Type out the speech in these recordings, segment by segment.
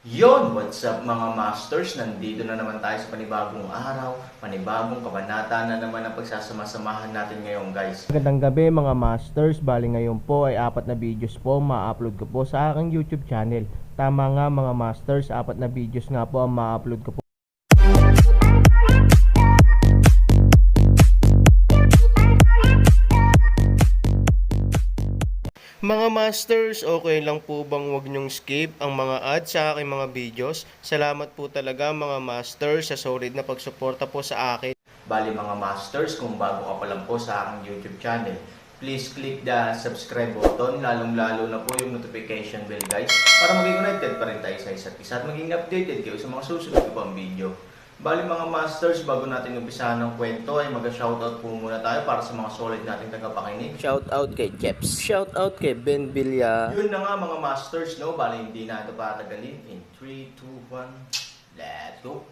Yon, what's up mga masters? Nandito na naman tayo sa panibagong araw, panibagong kabanata na naman ang pagsasama-samahan natin ngayon guys. Magandang gabi mga masters, bali ngayon po ay 4 na videos po ma-upload ko po sa aking YouTube channel. Tama nga mga masters, 4 na videos nga po ang ma-upload ko po. Mga masters, okay lang po bang wag nyong skip ang mga ads sa aking mga videos? Salamat po talaga mga masters sa solid na pagsuporta po sa akin. Bali mga masters, kung bago ka pa lang po sa aking YouTube channel, please click the subscribe button, lalong-lalo na po yung notification bell guys, para maging connected pa rin tayo sa isa't isa at maging updated kayo sa mga susunod ko pang video. Bali mga masters, bago natin umpisahan ng kwento ay mag-shoutout po muna tayo para sa mga solid nating tagapakinig. Shoutout kay Jeps, shoutout kay Ben Villa. Yun na nga mga masters, no? Bali hindi na ito patagalin. In 3, 2, 1, let's go!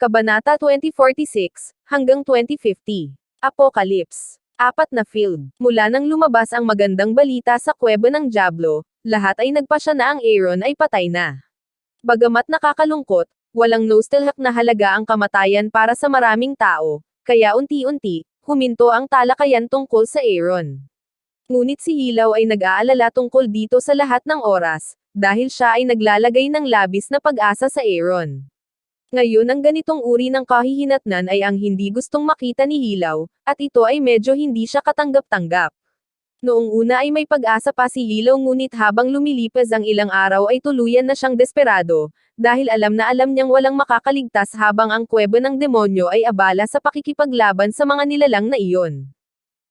Kabanata 2046 hanggang 2050. Apocalypse. 4 na field. Mula nang lumabas ang magandang balita sa kuweba ng Diablo, lahat ay nagpasya na ang Aaron ay patay na. Bagamat nakakalungkot, walang nostalgic na halaga ang kamatayan para sa maraming tao, kaya unti-unti, huminto ang talakayan tungkol sa Aaron. Ngunit si Hilaw ay nag-aalala tungkol dito sa lahat ng oras, dahil siya ay naglalagay ng labis na pag-asa sa Aaron. Ngayon ang ganitong uri ng kahihinatnan ay ang hindi gustong makita ni Hilaw, at ito ay medyo hindi siya katanggap-tanggap. Noong una ay may pag-asa pa si Hilaw ngunit habang lumilipas ang ilang araw ay tuluyan na siyang desperado, dahil alam na alam niyang walang makakaligtas habang ang kuweba ng demonyo ay abala sa pakikipaglaban sa mga nilalang na iyon.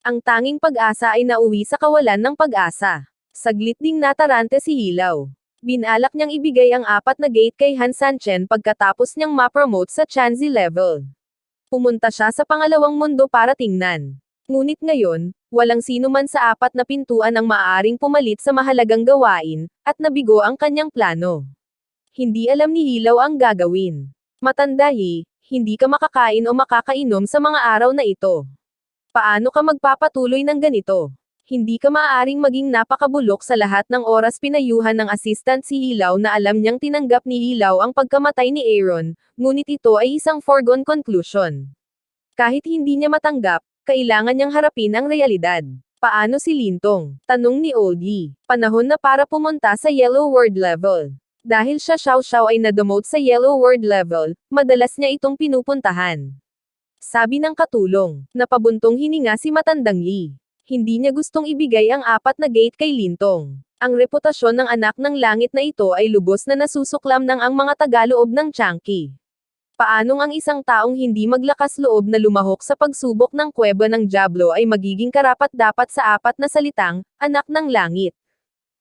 Ang tanging pag-asa ay nauwi sa kawalan ng pag-asa. Saglit ding natarante si Hilaw. Binalak niyang ibigay ang 4 na gate kay Han Sanchen pagkatapos niyang ma-promote sa Chanzi level. Pumunta siya sa pangalawang mundo para tingnan. Ngunit ngayon, walang sino man sa 4 na pintuan ang maaaring pumalit sa mahalagang gawain, at nabigo ang kanyang plano. Hindi alam ni Hilaw ang gagawin. Matandahi, hindi ka makakain o makakainom sa mga araw na ito. Paano ka magpapatuloy ng ganito? Hindi ka maaaring maging napakabulok sa lahat ng oras. Pinayuhan ng assistant si Hilaw na alam niyang tinanggap ni Hilaw ang pagkamatay ni Aaron, ngunit ito ay isang foregone conclusion. Kahit hindi niya matanggap, kailangan niyang harapin ang realidad. Paano si Lintong? Tanong ni Oldie. Panahon na para pumunta sa Yellow World level. Dahil siya Xiao ay na-demote sa Yellow World level, madalas niya itong pinupuntahan. Sabi ng katulong, napabuntong hininga si Matandang Yi. Hindi niya gustong ibigay ang 4 na gate kay Lintong. Ang reputasyon ng anak ng langit na ito ay lubos na nasusuklam ng ang mga tagaloob ng Chanqi. Paanong ang isang taong hindi maglakas loob na lumahok sa pagsubok ng kuweba ng Diablo ay magiging karapat-dapat sa 4 na salitang, anak ng langit?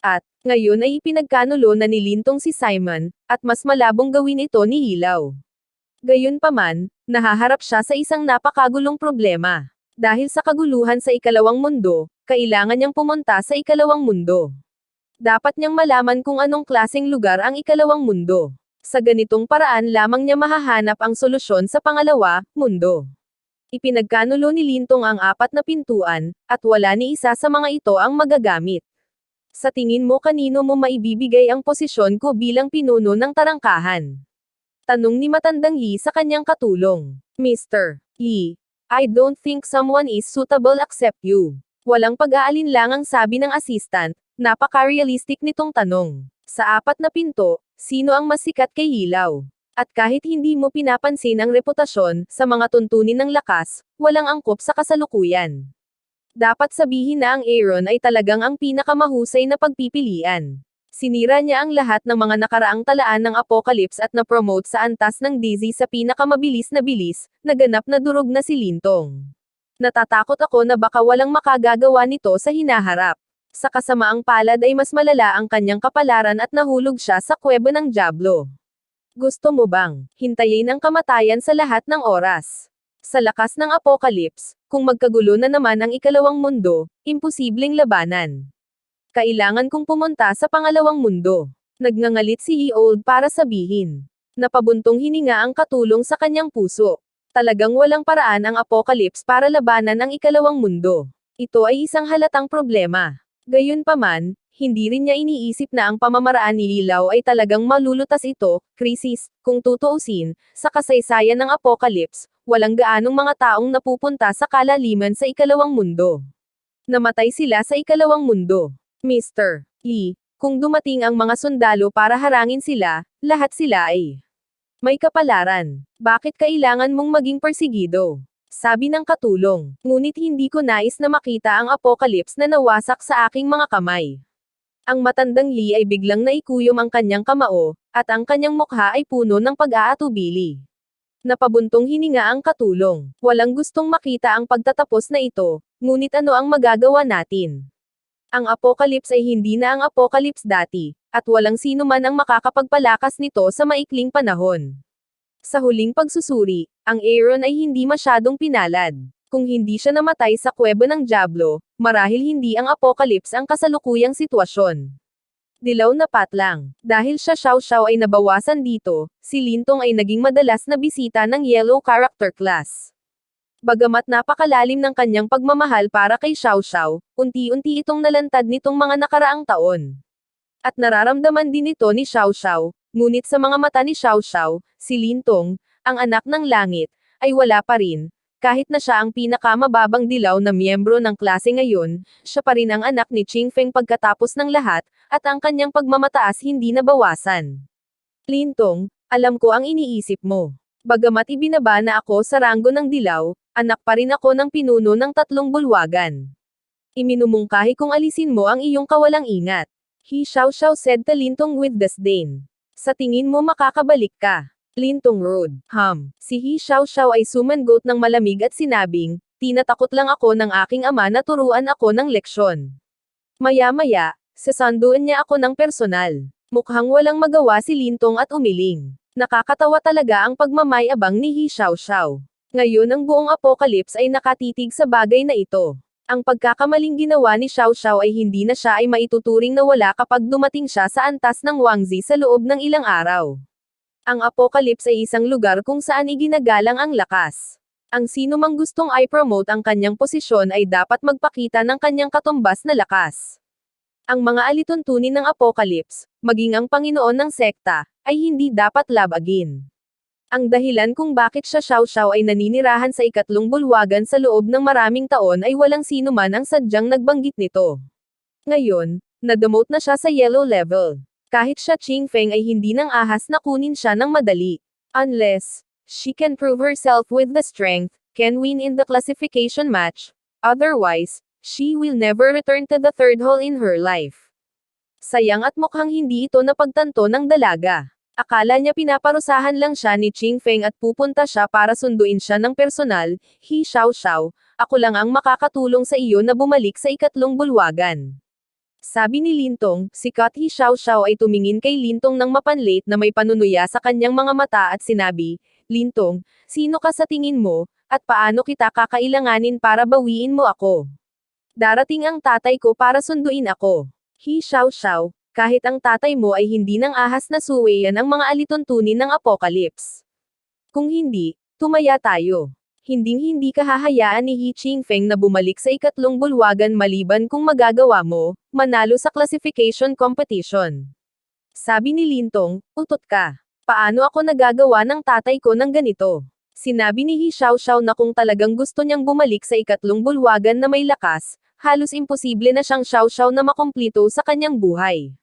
At, ngayon ay ipinagkanulo na ni Lintong si Simon, at mas malabong gawin ito ni Hilaw. Gayunpaman, nahaharap siya sa isang napakagulong problema. Dahil sa kaguluhan sa ikalawang mundo, kailangan niyang pumunta sa ikalawang mundo. Dapat niyang malaman kung anong klaseng lugar ang ikalawang mundo. Sa ganitong paraan lamang niya mahahanap ang solusyon sa pangalawa, mundo. Ipinagkanulo ni Lintong ang 4 na pintuan, at wala ni isa sa mga ito ang magagamit. Sa tingin mo kanino mo maibibigay ang posisyon ko bilang pinuno ng tarangkahan? Tanong ni Matandang Yi sa kanyang katulong. Mr. Yi, I don't think someone is suitable except you. Walang pag-aalinlangang sabi ng assistant, napaka-realistic nitong tanong. Sa 4 na pinto, sino ang mas sikat kay Hilaw? At kahit hindi mo pinapansin ang reputasyon, sa mga tuntunin ng lakas, walang angkop sa kasalukuyan. Dapat sabihin na ang Aaron ay talagang ang pinakamahusay na pagpipilian. Sinira niya ang lahat ng mga nakaraang talaan ng Apocalypse at na-promote sa antas ng Dizzy sa pinakamabilis na bilis, naganap na durog na si Lintong. Natatakot ako na baka walang makagagawa nito sa hinaharap. Sa kasamaang palad ay mas malala ang kanyang kapalaran at nahulog siya sa kuweba ng Diablo. Gusto mo bang hintayin ang kamatayan sa lahat ng oras? Sa lakas ng Apocalypse, kung magkagulo na naman ang ikalawang mundo, imposibleng labanan. Kailangan kong pumunta sa pangalawang mundo. Nagngangalit si Eold para sabihin. Napabuntong hininga ang katulong sa kanyang puso. Talagang walang paraan ang Apocalypse para labanan ang ikalawang mundo. Ito ay isang halatang problema. Gayunpaman, hindi rin niya iniisip na ang pamamaraan ni Lilaw ay talagang malulutas ito, krisis, kung tutuusin, sa kasaysayan ng Apocalypse, walang gaanong mga taong napupunta sa kalaliman sa ikalawang mundo. Namatay sila sa ikalawang mundo. Mr. Lee, kung dumating ang mga sundalo para harangin sila, lahat sila ay may kapalaran. Bakit kailangan mong maging persigido? Sabi ng katulong. Ngunit hindi ko nais na makita ang Apocalypse na nawasak sa aking mga kamay. Ang matandang Lee ay biglang naikuyom ang kanyang kamao, at ang kanyang mukha ay puno ng pag-aatubili. Napabuntong hininga ang katulong. Walang gustong makita ang pagtatapos na ito, ngunit ano ang magagawa natin? Ang Apocalypse ay hindi na ang Apocalypse dati, at walang sino man ang makakapagpalakas nito sa maikling panahon. Sa huling pagsusuri, ang Aaron ay hindi masyadong pinalad. Kung hindi siya namatay sa kuweba ng Diablo, marahil hindi ang Apocalypse ang kasalukuyang sitwasyon. Dilaw na patlang. Dahil siya Xiao Xiao ay nabawasan dito, si Lintong ay naging madalas na bisita ng Yellow Character Class. Bagamat napakalalim ng kanyang pagmamahal para kay Xiao Xiao, unti-unti itong nalantad nitong mga nakaraang taon. At nararamdaman din ito ni Xiao Xiao, ngunit sa mga mata ni Xiao Xiao, si Lintong, ang anak ng langit, ay wala pa rin. Kahit na siya ang pinakamababang dilaw na miyembro ng klase ngayon, siya pa rin ang anak ni Qing Feng pagkatapos ng lahat, at ang kanyang pagmamataas hindi nabawasan. Lintong, alam ko ang iniisip mo. Bagamat ibinaba na ako sa ranggo ng dilaw, anak pa rin ako ng pinuno ng 3 bulwagan. Iminumungkahi kong alisin mo ang iyong kawalang ingat. He Xiao Xiao said to Lintong with disdain. Sa tingin mo makakabalik ka. Lintong rude. Si He Xiao Xiao ay sumangot ng malamig at sinabing, tinatakot lang ako ng aking ama na turuan ako ng leksyon. Maya-maya, sasanduan niya ako ng personal. Mukhang walang magawa si Lintong at umiling. Nakakatawa talaga ang pagmamayabang ni He Xiao Xiao. Ngayon ang buong Apocalypse ay nakatitig sa bagay na ito. Ang pagkakamaling ginawa ni Xiao Xiao ay hindi na siya ay maituturing na wala kapag dumating siya sa antas ng Wangzi sa loob ng ilang araw. Ang Apocalypse ay isang lugar kung saan iginagalang ang lakas. Ang sino mang gustong i-promote ang kanyang posisyon ay dapat magpakita ng kanyang katumbas na lakas. Ang mga alituntunin ng Apocalypse, maging ang Panginoon ng sekta, ay hindi dapat labagin. Ang dahilan kung bakit siya Xiao Xiao ay naninirahan sa 3 bulwagan sa loob ng maraming taon ay walang sino man ang sadyang nagbanggit nito. Ngayon, na-demote na siya sa yellow level. Kahit siya Qing Feng ay hindi nang ahas na kunin siya ng madali. Unless, she can prove herself with the strength, can win in the classification match. Otherwise, she will never return to the 3rd hall in her life. Sayang at mukhang hindi ito napagtanto ng dalaga. Akala niya pinaparusahan lang siya ni Qing Feng at pupunta siya para sunduin siya ng personal. He Xiao Xiao, ako lang ang makakatulong sa iyo na bumalik sa 3 bulwagan. Sabi ni Lintong, si He Xiao Xiao ay tumingin kay Lintong ng mapanlit na may panunuya sa kanyang mga mata at sinabi, Lintong, sino ka sa tingin mo, at paano kita kakailanganin para bawiin mo ako? Darating ang tatay ko para sunduin ako. He Xiao Xiao, kahit ang tatay mo ay hindi nang ahas na suwayan ang mga alituntunin ng Apocalypse. Kung hindi, tumaya tayo. Hinding-hindi ka hahayaan ni He Qing Feng na bumalik sa 3 bulwagan maliban kung magagawa mo, manalo sa classification competition. Sabi ni Lintong, utot ka. Paano ako nagagawa ng tatay ko ng ganito? Sinabi ni He Xiao Xiao na kung talagang gusto niyang bumalik sa 3 bulwagan na may lakas, halos imposible na siyang Xiao Xiao na makumplito sa kanyang buhay.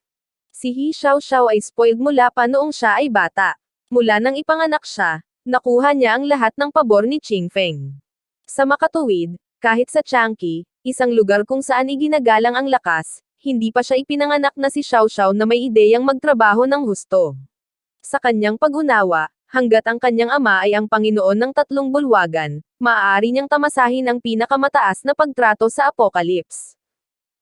Si He Xiao Xiao ay spoiled mula pa noong siya ay bata. Mula nang ipanganak siya, nakuha niya ang lahat ng pabor ni Qing Feng. Sa makatuwid, kahit sa Changqi, isang lugar kung saan iginagalang ang lakas, hindi pa siya ipinanganak na si Xiao Xiao na may ideyang magtrabaho ng husto. Sa kanyang pag-unawa, hanggat ang kanyang ama ay ang Panginoon ng 3 bulwagan, maaari niyang tamasahin ang pinakamataas na pagtrato sa Apocalypse.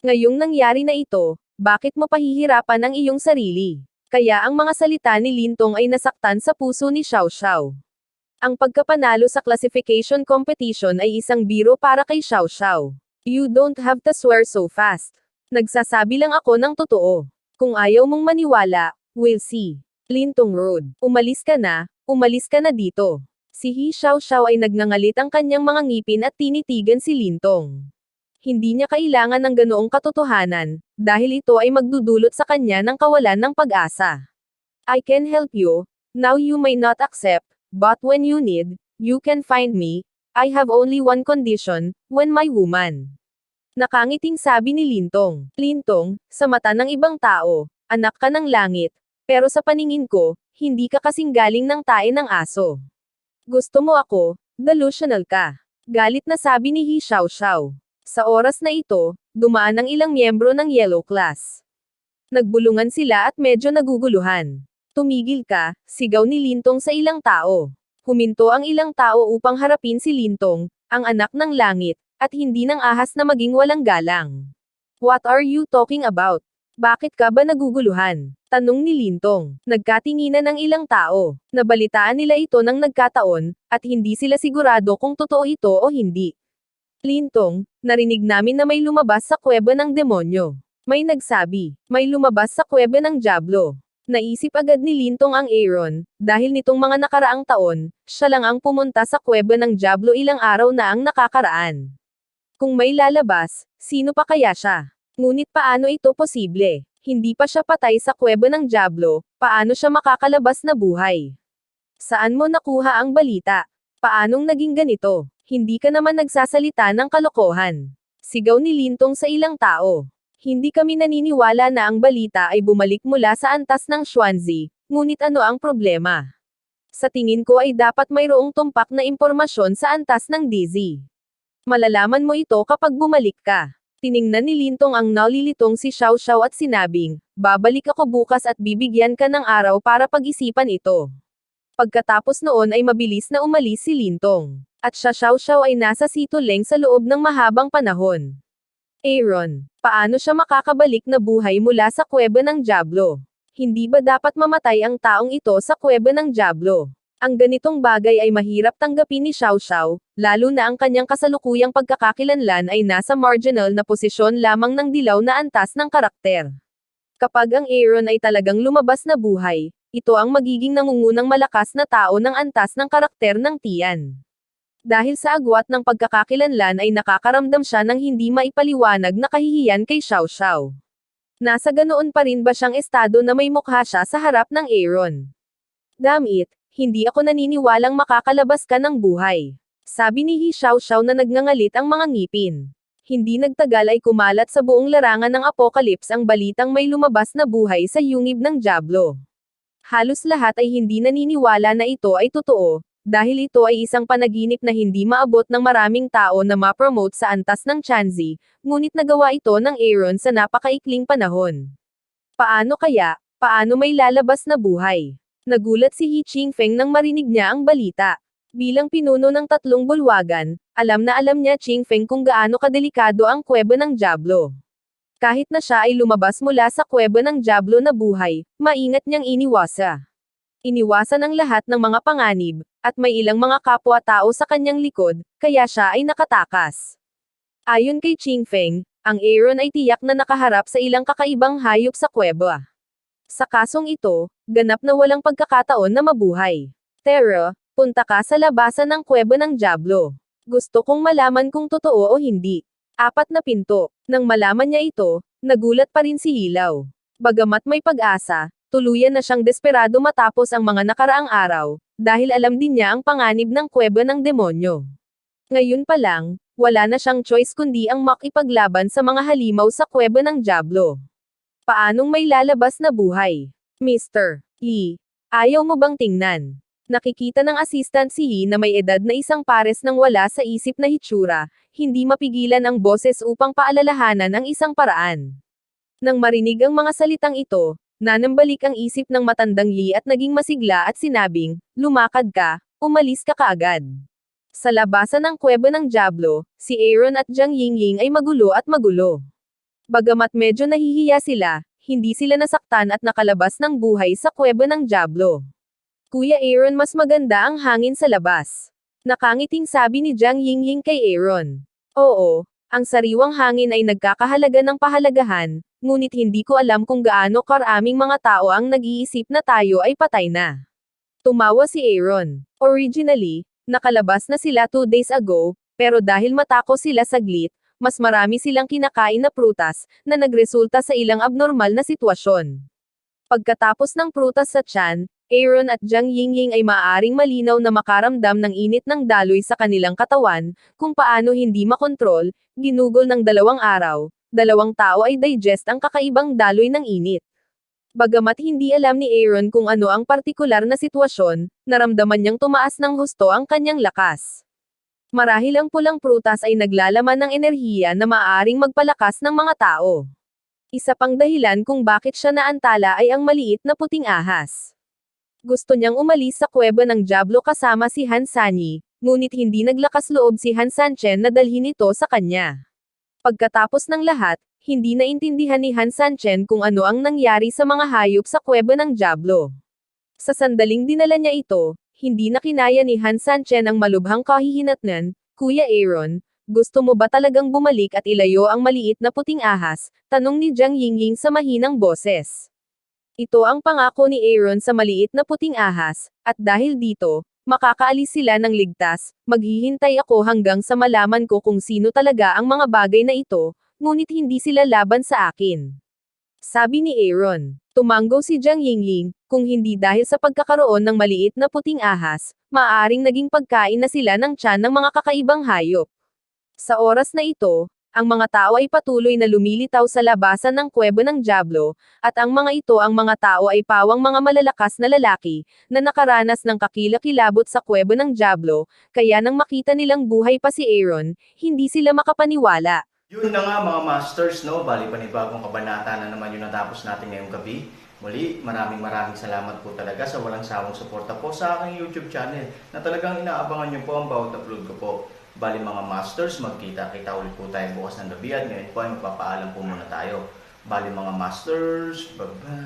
Ngayong nangyari na ito, bakit mo pahihirapan ang iyong sarili? Kaya ang mga salita ni Lintong ay nasaktan sa puso ni Xiao Xiao. Ang pagkapanalo sa classification competition ay isang biro para kay Xiao Xiao. You don't have to swear so fast. Nagsasabi lang ako ng totoo. Kung ayaw mong maniwala, we'll see. Lintong rude. Umalis ka na dito. Si He Xiao Xiao ay nagngangalit ang kanyang mga ngipin at tinitigan si Lintong. Hindi niya kailangan ng ganoong katotohanan, dahil ito ay magdudulot sa kanya ng kawalan ng pag-asa. I can help you. Now you may not accept, but when you need, you can find me. I have only one condition, when my woman. Nakangiting sabi ni Lintong. Lintong, sa mata ng ibang tao, anak ka ng langit. Pero sa paningin ko, hindi ka kasing galing ng tae ng aso. Gusto mo ako, delusional ka. Galit na sabi ni He Xiaoxiao. Sa oras na ito, dumaan ang ilang miyembro ng Yellow Class. Nagbulungan sila at medyo naguguluhan. Tumigil ka, sigaw ni Lintong sa ilang tao. Huminto ang ilang tao upang harapin si Lintong, ang anak ng langit, at hindi ng ahas na maging walang galang. What are you talking about? Bakit ka ba naguguluhan? Tanong ni Lintong. Nagkatinginan ang ilang tao. Nabalitaan nila ito ng nagkataon, at hindi sila sigurado kung totoo ito o hindi. Lintong, narinig namin na may lumabas sa kuweba ng demonyo. May nagsabi, may lumabas sa kuweba ng Diablo. Naisip agad ni Lintong ang Aaron, dahil nitong mga nakaraang taon, siya lang ang pumunta sa kuweba ng Diablo ilang araw na ang nakakaraan. Kung may lalabas, sino pa kaya siya? Ngunit paano ito posible? Hindi pa siya patay sa kuweba ng Diablo, paano siya makakalabas na buhay? Saan mo nakuha ang balita? Paanong naging ganito? Hindi ka naman nagsasalita ng kalokohan. Sigaw ni Lintong sa ilang tao. Hindi kami naniniwala na ang balita ay bumalik mula sa antas ng Xuanzi, ngunit ano ang problema? Sa tingin ko ay dapat mayroong tumpak na impormasyon sa antas ng DZ. Malalaman mo ito kapag bumalik ka. Tiningnan ni Lintong ang nalilitong si Xiaoxiao at sinabing, babalik ako bukas at bibigyan ka ng araw para pag-isipan ito. Pagkatapos noon ay mabilis na umalis si Lintong. At siya Xiaoxiao ay nasa Sito Leng sa loob ng mahabang panahon. Aaron, paano siya makakabalik na buhay mula sa kuweba ng Diablo? Hindi ba dapat mamatay ang taong ito sa kuweba ng Diablo? Ang ganitong bagay ay mahirap tanggapin ni Xiaoxiao, lalo na ang kanyang kasalukuyang pagkakakilanlan ay nasa marginal na posisyon lamang ng dilaw na antas ng karakter. Kapag ang Aaron ay talagang lumabas na buhay, ito ang magiging nangungunang malakas na tao ng antas ng karakter ng Tian. Dahil sa agwat ng pagkakakilanlan ay nakakaramdam siya ng hindi maipaliwanag na kahihiyan kay Xiaoxiao. Nasa ganoon pa rin ba siyang estado na may mukha siya sa harap ng Aaron? Damn it, hindi ako naniniwalang makakalabas ka ng buhay. Sabi ni He Xiaoxiao na nagngangalit ang mga ngipin. Hindi nagtagal ay kumalat sa buong larangan ng Apocalypse ang balitang may lumabas na buhay sa yungib ng Diablo. Halos lahat ay hindi naniniwala na ito ay totoo, dahil ito ay isang panaginip na hindi maabot ng maraming tao na ma-promote sa antas ng Xuanzi, ngunit nagawa ito ng Aaron sa napakaikling panahon. Paano kaya? Paano may lalabas na buhay? Nagulat si He Qingfeng nang marinig niya ang balita. Bilang pinuno ng 3 bulwagan, alam na alam niya Qingfeng kung gaano kadelikado ang kuweba ng Diablo. Kahit na siya ay lumabas mula sa kuweba ng Diablo na buhay, maingat niyang iniwasa. Iniwasan ang lahat ng mga panganib, at may ilang mga kapwa-tao sa kanyang likod, kaya siya ay nakatakas. Ayon kay Qingfeng, ang Aaron ay tiyak na nakaharap sa ilang kakaibang hayop sa kuweba. Sa kasong ito, ganap na walang pagkakataon na mabuhay. Tara, punta ka sa labasan ng kuweba ng Diablo. Gusto kong malaman kung totoo o hindi. 4 na pinto. Nang malaman niya ito, nagulat pa rin si Hilaw. Bagamat may pag-asa, tuluyan na siyang desperado matapos ang mga nakaraang araw, dahil alam din niya ang panganib ng kuweba ng demonyo. Ngayon pa lang, wala na siyang choice kundi ang makipaglaban sa mga halimaw sa kuweba ng Diablo. Paanong may lalabas na buhay? Mr. Lee, ayaw mo bang tingnan? Nakikita ng assistant si He na may edad na isang pares ng wala sa isip na hitsura, hindi mapigilan ang boses upang paalalahanan ang isang paraan. Nang marinig ang mga salitang ito, nanambalik ang isip ng matandang Lee at naging masigla at sinabing, lumakad ka, umalis ka kaagad. Sa labasan ng kuweba ng Diablo, si Aaron at Jiang Yingying ay magulo at magulo. Bagamat medyo nahihiya sila, hindi sila nasaktan at nakalabas ng buhay sa kuweba ng Diablo. Kuya Aaron, mas maganda ang hangin sa labas. Nakangiting sabi ni Jiang Yingying kay Aaron. Oo, ang sariwang hangin ay nagkakahalaga ng pahalagahan, ngunit hindi ko alam kung gaano karaming mga tao ang nag-iisip na tayo ay patay na. Tumawa si Aaron. Originally, nakalabas na sila 2 days ago, pero dahil matako sila saglit, mas marami silang kinakain na prutas, na nagresulta sa ilang abnormal na sitwasyon. Pagkatapos ng prutas sa tiyan, Aaron at Jiang Yingying ay maaaring malinaw na makaramdam ng init ng daloy sa kanilang katawan, kung paano hindi makontrol, ginugol ng 2 araw, 2 tao ay digest ang kakaibang daloy ng init. Bagamat hindi alam ni Aaron kung ano ang partikular na sitwasyon, naramdaman niyang tumaas ng husto ang kanyang lakas. Marahil ang pulang prutas ay naglalaman ng enerhiya na maaaring magpalakas ng mga tao. Isa pang dahilan kung bakit siya naantala ay ang maliit na puting ahas. Gusto niyang umalis sa kuweba ng Diablo kasama si Han Sanyi, ngunit hindi naglakas loob si Han Sanchen na dalhin ito sa kanya. Pagkatapos ng lahat, hindi naintindihan ni Han Sanchen kung ano ang nangyari sa mga hayop sa kuweba ng Diablo. Sa sandaling dinala niya ito, hindi na kinaya ni Han Sanchen ang malubhang kahihinatnan. Kuya Aaron, gusto mo ba talagang bumalik at ilayo ang maliit na puting ahas? Tanong ni Jiang Yingying sa mahinang boses. Ito ang pangako ni Aaron sa maliit na puting ahas, at dahil dito, makakaalis sila ng ligtas. Maghihintay ako hanggang sa malaman ko kung sino talaga ang mga bagay na ito, ngunit hindi sila laban sa akin. Sabi ni Aaron. Tumanggo si Jiang Yingying, kung hindi dahil sa pagkakaroon ng maliit na puting ahas, maaaring naging pagkain na sila ng tiyan ng mga kakaibang hayop. Sa oras na ito, ang mga tao ay patuloy na lumilitaw sa labasan ng kuweba ng Diablo, at ang mga ito ang mga tao ay pawang mga malalakas na lalaki, na nakaranas ng kakilakilabot sa kuweba ng Diablo, kaya nang makita nilang buhay pa si Aaron, hindi sila makapaniwala. Yun na nga mga masters, no? Bali panibagong kabanata na naman yung natapos natin ngayong gabi. Muli, maraming salamat po talaga sa walang sawang suporta po sa aking YouTube channel na talagang inaabangan nyo po ang bawat upload ko po. Bali mga masters, magkita-kita ulit po tayo bukas ng gabi at ngayon po ay magpapaalam po muna tayo. Bali mga masters, bye-bye!